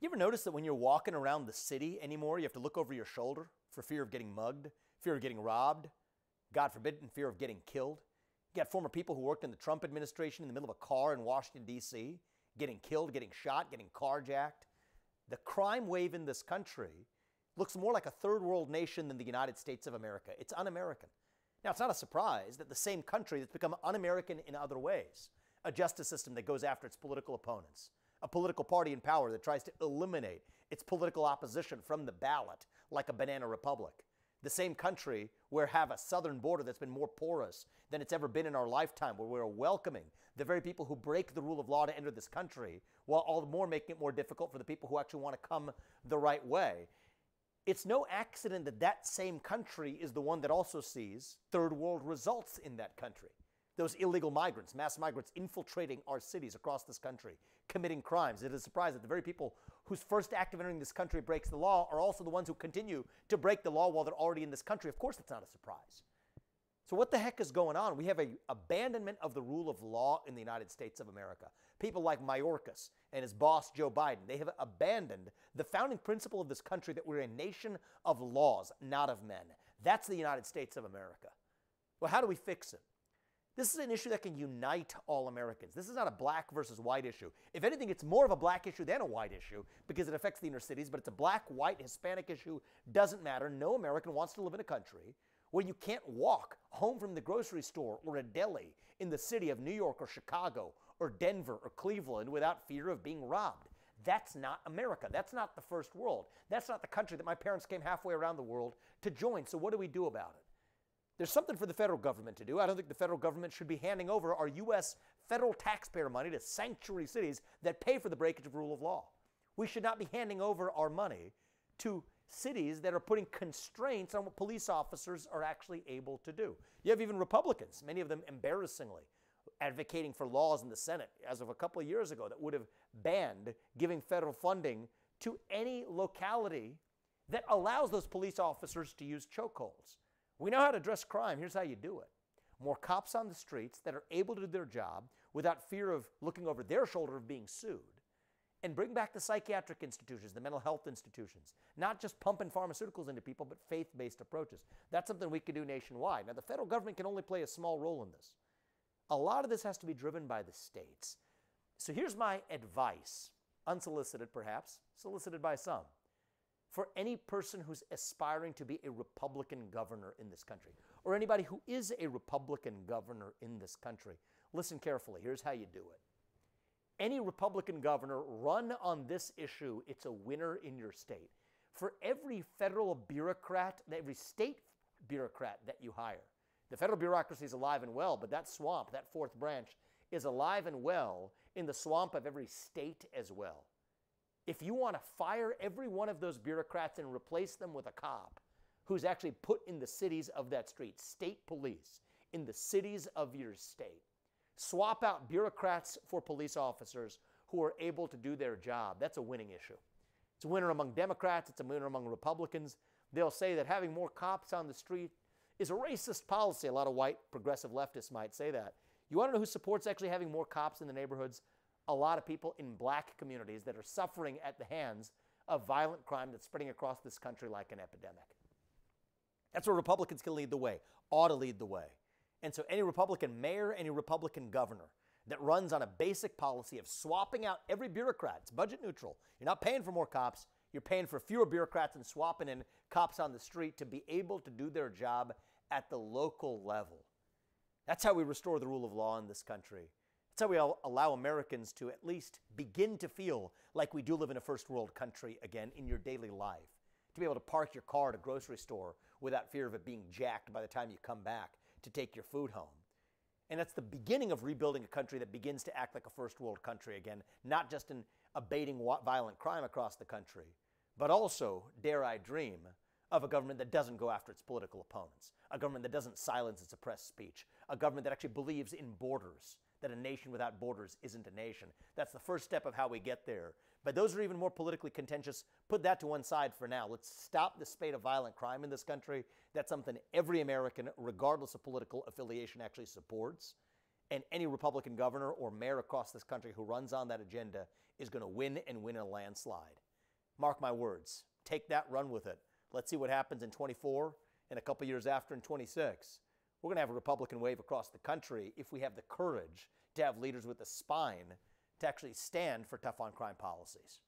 You ever notice that when you're walking around the city anymore, you have to look over your shoulder for fear of getting mugged, fear of getting robbed, God forbid, in fear of getting killed? You got former people who worked in the Trump administration in the middle of a car in Washington, D.C., getting killed, getting shot, getting carjacked. The crime wave in this country looks more like a third world nation than the United States of America. It's un-American. Now, it's not a surprise that the same country that's become un-American in other ways, a justice system that goes after its political opponents, a political party in power that tries to eliminate its political opposition from the ballot like a banana republic, the same country where have a southern border that's been more porous than it's ever been in our lifetime, where we're welcoming the very people who break the rule of law to enter this country, while all the more making it more difficult for the people who actually want to come the right way. It's no accident that that same country is the one that also sees third world results in that country. Those illegal migrants, mass migrants infiltrating our cities across this country, committing crimes. It is a surprise that the very people whose first act of entering this country breaks the law are also the ones who continue to break the law while they're already in this country. Of course, that's not a surprise. So what the heck is going on? We have an abandonment of the rule of law in the United States of America. People like Mayorkas and his boss, Joe Biden, they have abandoned the founding principle of this country that we're a nation of laws, not of men. That's the United States of America. Well, how do we fix it? This is an issue that can unite all Americans. This is not a black versus white issue. If anything, it's more of a black issue than a white issue because it affects the inner cities, but it's a black, white, Hispanic issue. Doesn't matter. No American wants to live in a country where you can't walk home from the grocery store or a deli in the city of New York or Chicago or Denver or Cleveland without fear of being robbed. That's not America. That's not the first world. That's not the country that my parents came halfway around the world to join. So what do we do about it? There's something for the federal government to do. I don't think the federal government should be handing over our U.S. federal taxpayer money to sanctuary cities that pay for the breakage of rule of law. We should not be handing over our money to cities that are putting constraints on what police officers are actually able to do. You have even Republicans, many of them embarrassingly, advocating for laws in the Senate as of a couple of years ago that would have banned giving federal funding to any locality that allows those police officers to use chokeholds. We know how to address crime. Here's how you do it. More cops on the streets that are able to do their job without fear of looking over their shoulder of being sued. And bring back the psychiatric institutions, the mental health institutions. Not just pumping pharmaceuticals into people, but faith-based approaches. That's something we can do nationwide. Now, the federal government can only play a small role in this. A lot of this has to be driven by the states. So here's my advice, unsolicited perhaps, solicited by some. For any person who's aspiring to be a Republican governor in this country, or anybody who is a Republican governor in this country, listen carefully. Here's how you do it. Any Republican governor, run on this issue. It's a winner in your state. For every federal bureaucrat, every state bureaucrat that you hire, the federal bureaucracy is alive and well, but that swamp, that fourth branch, is alive and well in the swamp of every state as well. If you want to fire every one of those bureaucrats and replace them with a cop who's actually put in the cities of that street, state police, in the cities of your state, swap out bureaucrats for police officers who are able to do their job. That's a winning issue. It's a winner among Democrats. It's a winner among Republicans. They'll say that having more cops on the street is a racist policy. A lot of white progressive leftists might say that. You want to know who supports actually having more cops in the neighborhoods? A lot of people in black communities that are suffering at the hands of violent crime that's spreading across this country like an epidemic. That's where Republicans can lead the way, ought to lead the way. And so any Republican mayor, any Republican governor that runs on a basic policy of swapping out every bureaucrat, it's budget neutral. You're not paying for more cops, you're paying for fewer bureaucrats and swapping in cops on the street to be able to do their job at the local level. That's how we restore the rule of law in this country. That's how we allow Americans to at least begin to feel like we do live in a first world country again in your daily life. To be able to park your car at a grocery store without fear of it being jacked by the time you come back to take your food home. And that's the beginning of rebuilding a country that begins to act like a first world country again, not just in abating violent crime across the country, but also, dare I dream, of a government that doesn't go after its political opponents, a government that doesn't silence its oppressed speech, a government that actually believes in borders, that a nation without borders isn't a nation. That's the first step of how we get there. But those are even more politically contentious. Put that to one side for now. Let's stop the spate of violent crime in this country. That's something every American, regardless of political affiliation, actually supports. And any Republican governor or mayor across this country who runs on that agenda is going to win and win in a landslide. Mark my words. Take that, run with it. Let's see what happens in 24 and a couple years after in 26. We're going to have a Republican wave across the country if we have the courage to have leaders with the spine to actually stand for tough on crime policies.